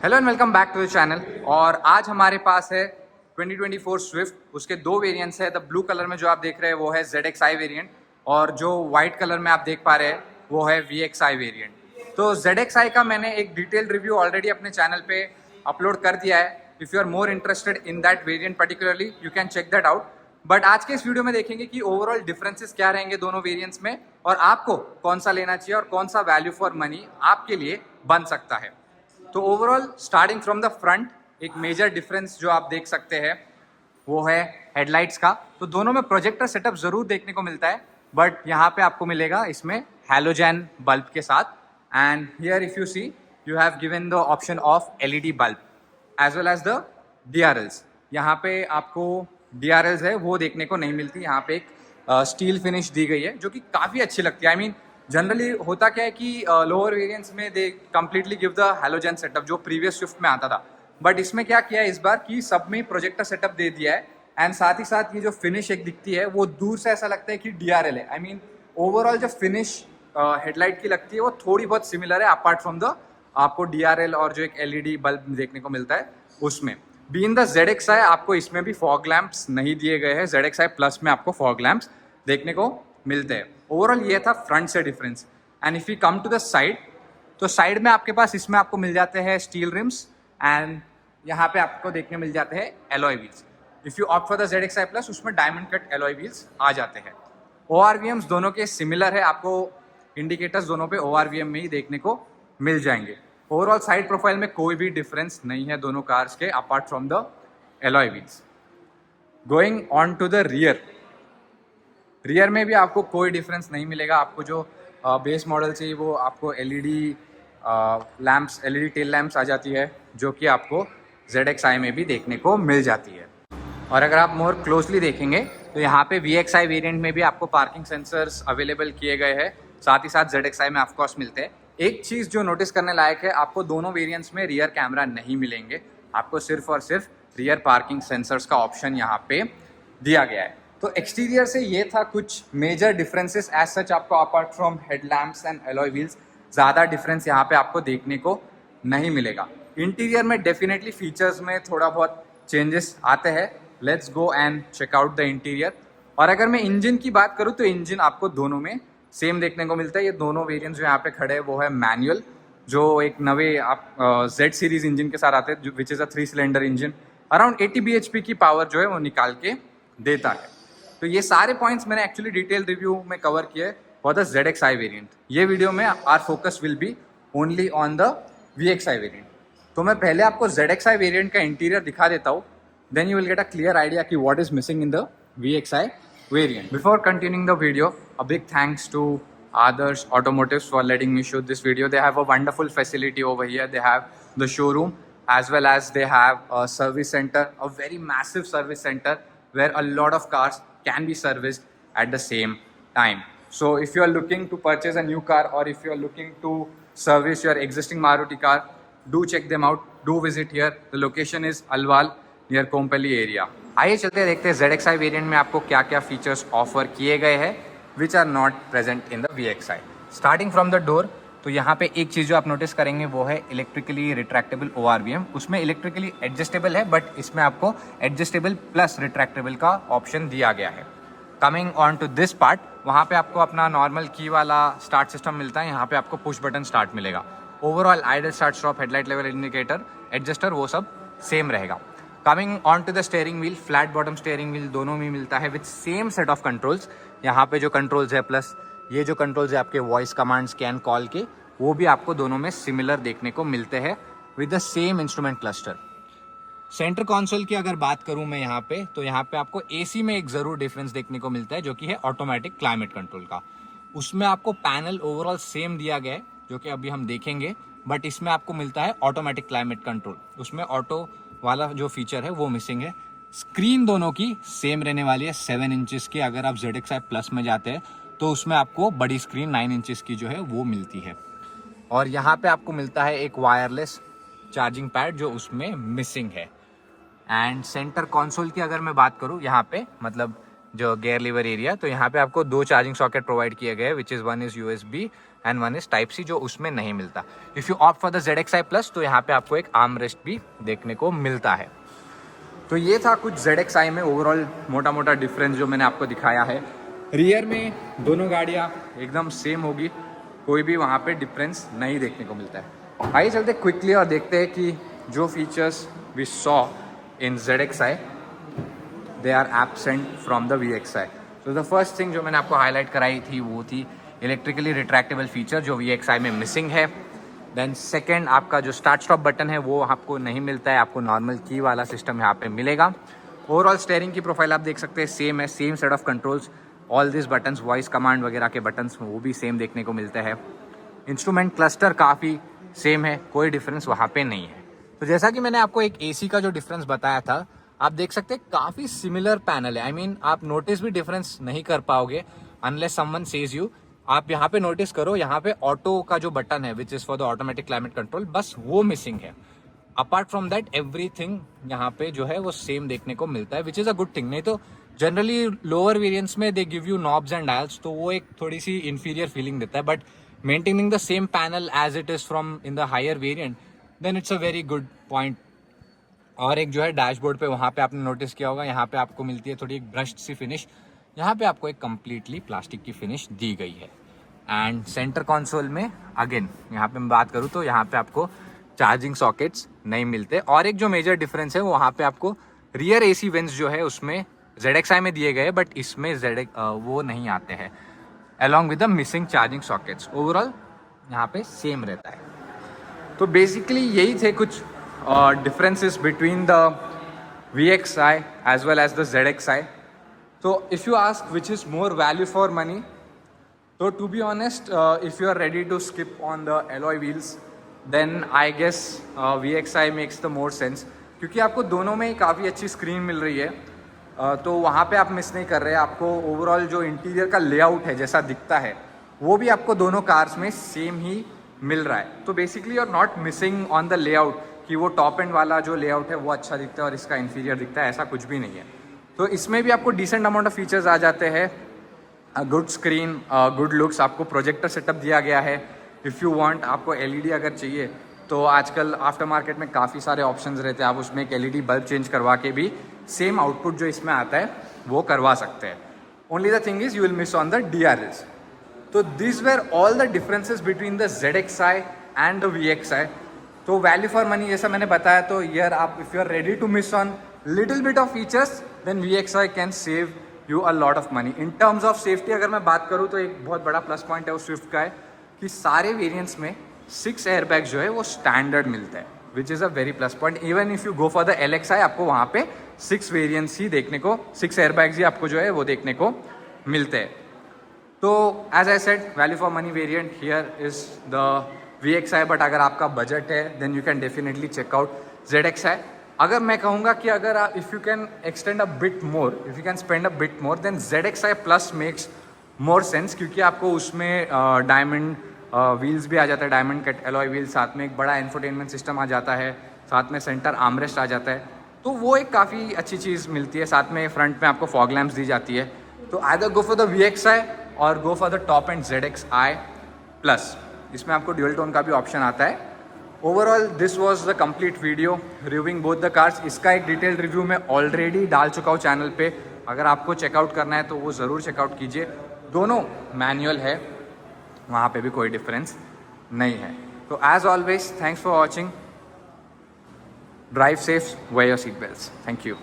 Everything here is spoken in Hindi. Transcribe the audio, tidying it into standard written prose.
Hello and welcome back to the channel. और आज हमारे पास है 2024 स्विफ्ट। उसके दो वेरिएंट्स है। द ब्लू कलर में जो आप देख रहे हैं वो है ZXi वेरिएंट, और जो वाइट कलर में आप देख पा रहे हैं वो है VXi वेरिएंट। तो ZXi का मैंने एक डिटेल्ड रिव्यू ऑलरेडी अपने चैनल पे अपलोड कर दिया है। If you are more interested in that variant particularly you can check that out. But आज के इस वीडियो में देखेंगे कि ओवरऑल डिफरेंसेस क्या रहेंगे दोनों वेरिएंट्स में, और आपको कौन सा लेना चाहिए और कौन सा वैल्यू फॉर मनी आपके लिए बन सकता है। तो overall starting from the front, एक मेजर डिफरेंस जो आप देख सकते हैं वो है हेडलाइट्स का। तो दोनों में प्रोजेक्टर सेटअप जरूर देखने को मिलता है, बट यहाँ पे आपको मिलेगा इसमें हैलोजन बल्ब के साथ। And here if you see you have given the option of LED bulb as well as the DRLs। यहाँ पे आपको DRLs है वो देखने को नहीं मिलती। यहाँ पे एक स्टील फिनिश दी गई है जो कि काफ़ी अच्छी लगती है। आई मीन जनरली होता क्या है कि लोअर वेरिएंट्स में दे completely give the halogen setup जो प्रीवियस स्विफ्ट में आता था, बट इसमें क्या किया है इस बार कि सब में प्रोजेक्टर सेटअप दे दिया है। एंड साथ ही साथ ये जो फिनिश एक दिखती है वो दूर से ऐसा लगता है कि DRL है। आई मीन ओवरऑल जो फिनिश हेडलाइट की लगती है वो थोड़ी बहुत सिमिलर है, अपार्ट फ्रॉम द आपको DRL और जो एक LED बल्ब देखने को मिलता है उसमें। बीइंग द ZXi आपको इसमें भी फॉग लैंप्स नहीं दिए गए हैं। ZXi प्लस में आपको फॉग लैंप्स देखने को मिलते हैं। ओवरऑल ये था फ्रंट से difference. And if you come to the side, तो साइड में आपके पास इसमें आपको मिल जाते हैं स्टील रिम्स, एंड यहाँ पे आपको देखने मिल जाते हैं alloy wheels. If you opt for the ZXi plus उसमें डायमंड कट एलॉय व्हील्स आ जाते हैं। ORVMs दोनों के सिमिलर है, आपको इंडिकेटर्स दोनों पे ORVM में ही देखने को मिल जाएंगे। ओवरऑल साइड प्रोफाइल में कोई भी डिफरेंस नहीं है दोनों कार्स के, apart from the alloy wheels. Going on to the rear में भी आपको कोई डिफरेंस नहीं मिलेगा। आपको जो बेस मॉडल चाहिए वो आपको LED lamps, LED tail lamps आ जाती है जो कि आपको ZXi में भी देखने को मिल जाती है। और अगर आप मोर क्लोजली देखेंगे तो यहाँ पे VXi वेरिएंट में भी आपको पार्किंग सेंसर्स अवेलेबल किए गए हैं, साथ ही साथ ZXi में ऑफकोर्स मिलते हैं। एक चीज़ जो नोटिस करने लायक है, आपको दोनों वेरिएंट्स में रियर कैमरा नहीं मिलेंगे, आपको सिर्फ और सिर्फ रियर पार्किंग सेंसर्स का ऑप्शन यहाँ पे दिया गया है। तो एक्सटीरियर से ये था कुछ मेजर डिफरेंसेस। एज सच आपको apart from headlamps and alloy wheels ज़्यादा डिफरेंस यहाँ पे आपको देखने को नहीं मिलेगा। इंटीरियर में डेफिनेटली फीचर्स में थोड़ा बहुत चेंजेस आते हैं। Let's go and check out the interior. और अगर मैं इंजन की बात करूँ तो इंजन आपको दोनों में सेम देखने को मिलता है। ये दोनों वेरिएंट्स जो यहाँ पे खड़े हैं वो है मैनुअल, जो एक नवे आप Z सीरीज इंजन के साथ आते हैं, विच is a 3 cylinder engine. Around 80 bhp की पावर जो है वो निकाल के देता है। तो ये सारे पॉइंट्स मैंने एक्चुअली डिटेल रिव्यू में कवर किए फॉर द ZXi वेरिएंट। ये वीडियो में our focus will be only on the VXi variant. तो मैं पहले आपको ZXi वेरिएंट का इंटीरियर दिखा देता हूँ, then you will get a clear idea कि what is missing in the VXi variant. Before continuing the video, a big thanks to Adarsh Automotives for letting me shoot this video. They have a wonderful facility over here. They have the showroom as well as they have a service center, a very massive service center where a lot of cars can be serviced at the same time. So if you are looking to purchase a new car or if you are looking to service your existing Maruti car, do check them out. Do visit here. The location is Alwal near Kompally area. आइए चलते हैं, देखते हैं ZXi वेरिएंट में आपको क्या क्या फीचर्स ऑफर किए गए हैं which are not present in the VXi। Starting from the door, तो यहाँ पे एक चीज़ जो आप नोटिस करेंगे वो है इलेक्ट्रिकली रिट्रैक्टेबल ORVM। उसमें इलेक्ट्रिकली एडजस्टेबल है, बट इसमें आपको एडजस्टेबल प्लस रिट्रैक्टेबल का ऑप्शन दिया गया है। Coming on to this part, वहाँ पे आपको अपना नॉर्मल की वाला स्टार्ट सिस्टम मिलता है। यहाँ पे आपको पुश बटन स्टार्ट मिलेगा। Overall idle start stop, headlight level indicator, adjuster वो सब सेम रहेगा। Coming on to the steering wheel, flat bottom steering wheel दोनों में मिलता है with same set of controls. यहाँ पे जो कंट्रोल्स है प्लस ये जो कंट्रोल्स है आपके वॉइस कमांड, स्कैन, कॉल के, वो भी आपको दोनों में सिमिलर देखने को मिलते हैं with the same instrument cluster. Centre console की अगर बात करूं मैं यहाँ पे, तो यहाँ पे आपको AC में एक ज़रूर डिफरेंस देखने को मिलता है जो कि है ऑटोमेटिक क्लाइमेट कंट्रोल का। उसमें आपको पैनल ओवरऑल सेम दिया गया है जो कि अभी हम देखेंगे, बट इसमें आपको मिलता है ऑटोमेटिक क्लाइमेट कंट्रोल। उसमें ऑटो वाला जो फीचर है वो मिसिंग है। स्क्रीन दोनों की सेम रहने वाली है 7 इंचेस की। अगर आप ZXi प्लस में जाते हैं तो उसमें आपको बड़ी स्क्रीन 9 इंचेस की जो है वो मिलती है। और यहाँ पे आपको मिलता है एक वायरलेस चार्जिंग पैड जो उसमें मिसिंग है। एंड सेंटर कंसोल की अगर मैं बात करूँ यहाँ पे, मतलब जो गेयर लीवर एरिया, तो यहाँ पे आपको 2 चार्जिंग सॉकेट प्रोवाइड किए गए, which is one is USB and one is type C, जो उसमें नहीं मिलता। If you opt for the ZXi plus तो यहाँ पे आपको एक आर्म रेस्ट भी देखने को मिलता है। तो ये था कुछ ZXi में ओवरऑल मोटा मोटा डिफरेंस जो मैंने आपको दिखाया है। रियर में दोनों गाड़ियाँ एकदम सेम होगी, कोई भी वहाँ पे डिफरेंस नहीं देखने को मिलता है। आइए चलते क्विकली और देखते हैं कि जो features we saw in ZXi they are absent from the VXi। तो द फर्स्ट थिंग जो मैंने आपको हाईलाइट कराई थी वो थी इलेक्ट्रिकली रिट्रैक्टेबल फीचर जो VXi में मिसिंग है। देन सेकेंड, आपका जो स्टार्ट स्टॉप बटन है वो आपको नहीं मिलता है, आपको नॉर्मल की वाला सिस्टम यहाँ पे मिलेगा। ओवरऑल स्टेयरिंग की प्रोफाइल आप देख सकते हैं सेम है, same set of controls, all this buttons, voice command वगैरह के बटन्स वो भी सेम देखने को मिलते हैं। इंस्ट्रूमेंट क्लस्टर काफ़ी सेम है, कोई डिफरेंस वहाँ पे नहीं है। तो जैसा कि मैंने आपको एक AC का जो डिफरेंस बताया था, आप देख सकते हैं काफ़ी सिमिलर पैनल है। आई मीन आप नोटिस भी डिफरेंस नहीं कर पाओगे अनलेस समवन सेज यू। आप यहाँ पे नोटिस करो, यहाँ पे ऑटो का जो बटन है which is for the automatic climate control, बस वो मिसिंग है। अपार्ट फ्रॉम दैट एवरीथिंग यहाँ पे जो है वो सेम देखने को मिलता है, which is a good thing. नहीं तो जनरली लोअर वेरिएंट्स में they give you knobs and dials, तो वो एक थोड़ी सी इन्फीरियर फीलिंग देता है। But maintaining the same panel as it is from in the higher variant, then it's a very good point. और एक जो है डैशबोर्ड पे, वहाँ पे आपने नोटिस किया होगा, यहाँ पे आपको मिलती है थोड़ी एक ब्रश्ड सी फिनिश, यहाँ पे आपको एक कम्प्लीटली प्लास्टिक की फिनिश दी गई है। एंड सेंटर कंसोल में अगेन यहाँ पे मैं बात करूँ तो यहाँ पे आपको चार्जिंग सॉकेट्स नहीं मिलते। और एक जो मेजर डिफरेंस है वो वहाँ पे आपको रियर AC वेंट्स जो है उसमें ZXi में दिए गए, बट इसमें वो नहीं आते हैं along with the missing charging sockets. Overall यहाँ पे सेम रहता है। तो बेसिकली यही थे कुछ differences between the VXi as well as the ZXi. So if you ask which is more value for money, so to be honest, if you are ready to skip on the alloy wheels, then I guess VXi makes the more sense, क्योंकि आपको दोनों में ही काफ़ी अच्छी स्क्रीन मिल रही है। तो वहाँ पे आप मिस नहीं कर रहे हैं। आपको ओवरऑल जो इंटीरियर का लेआउट है जैसा दिखता है वो भी आपको दोनों कार्स में सेम ही मिल रहा है। तो basically you are not missing on the layout कि वो टॉप एंड वाला जो लेआउट है वो अच्छा दिखता है और इसका इन्फीरियर दिखता है, ऐसा कुछ भी नहीं है। तो इसमें भी आपको डिसेंट अमाउंट ऑफ फीचर्स आ जाते हैं। गुड स्क्रीन, गुड लुक्स, आपको प्रोजेक्टर सेटअप दिया गया है। इफ़ यू वांट, आपको LED अगर चाहिए तो आजकल आफ्टर मार्केट में काफ़ी सारे ऑप्शंस रहते हैं, आप उसमें एक LED बल्ब चेंज करवा के भी सेम आउटपुट जो इसमें आता है वो करवा सकते हैं। Only the thing is you will miss on the DRLs। तो this were all the differences between the ZXi and the VXi। तो वैल्यू फॉर मनी जैसा मैंने बताया, तो यार आप if you are ready to miss on little bit of features, then VXi can save you a lot of money. In terms of safety अगर मैं बात करूँ तो एक बहुत बड़ा प्लस पॉइंट है उस स्विफ्ट का है कि सारे वेरिएंट्स में 6 एयरबैग्स जो है वो स्टैंडर्ड मिलता है, which is a very plus point. Even if you go for the LXi, आपको वहाँ पे 6 वेरिएंट्स ही देखने को, 6 एयरबैग्स ही आपको जो है वो देखने को मिलते हैं। तो as I said, value for money variant here is the VXi, but अगर आपका बजट है then you can definitely check out ZXi। अगर मैं कहूँगा कि अगर आप if you can extend a bit more, if you can spend a bit more, then ZXi plus makes more sense, क्योंकि आपको उसमें डायमंड व्हील्स भी आ जाता है, डायमंड कट एलॉय व्हील्स, साथ में एक बड़ा इंफोटेनमेंट सिस्टम आ जाता है, साथ में सेंटर आर्मरेस्ट आ जाता है। तो वो एक काफ़ी अच्छी चीज़ मिलती है। साथ में फ्रंट में आपको फॉग लैम्प्स दी जाती है। तो either go for the VXi और go for the top and ZXi plus. इसमें आपको ड्यूल टोन का भी ऑप्शन आता है। Overall this was the complete video reviewing both the cars. इसका एक डिटेल्ड रिव्यू मैं ऑलरेडी डाल चुका हूँ चैनल पे, अगर आपको चेकआउट करना है तो वो ज़रूर चेकआउट कीजिए। दोनों मैनुअल है, वहाँ पे भी कोई डिफरेंस नहीं है। तो as always, thanks for watching, drive safe, wear your seat belts. Thank you.